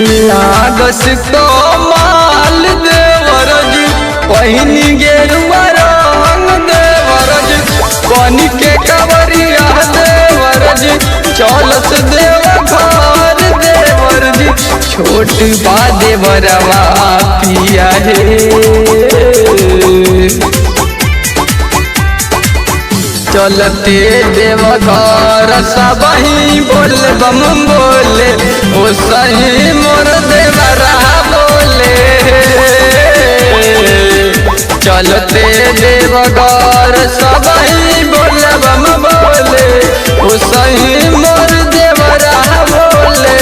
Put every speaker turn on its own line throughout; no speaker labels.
लागस तो माल देवरज पहिनी गेरुआ रंग देवरज पानी के कवरिया देवरज चौलस देव घर देवरज छोट बा देवरवा पिया हे चलते देव घर सब ही बोल बम बोले ओ सही मोर देवरा बोले चलते देव घर सब ही बोल बम बोले ओ सही मोर देवरा बोले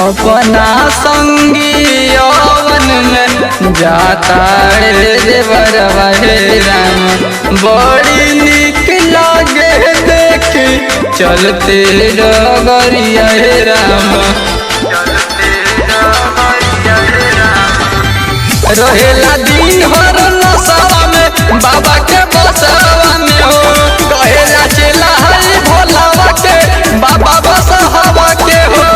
अपना संगी यौवन में जाता रे देवरवा हे राम बड़ी निक लागे देखी चलते डगरिया हे राम रहेला दिन भर नशा में बाबा के बसवा में हो कहेला चला है भोलावा के बाबा बसवा के हो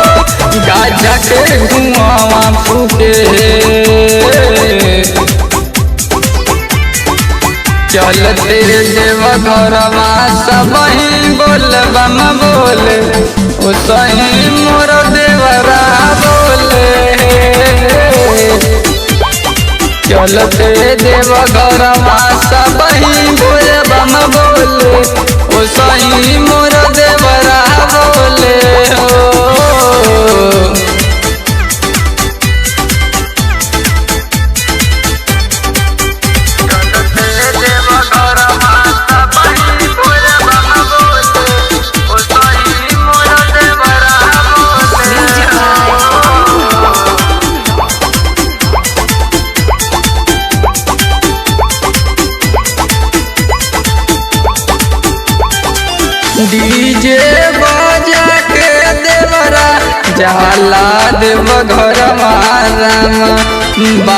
गाजा के धुआं फूटे चलते देव घरवा सब ही बोल बम बोले ओ सही मोर देवरा बोले चलते देव घरवा सब ही बोल बम बोले ओ सही मोर देवरा बोले डीजे बाजा के देवरा जाला देव घर मारा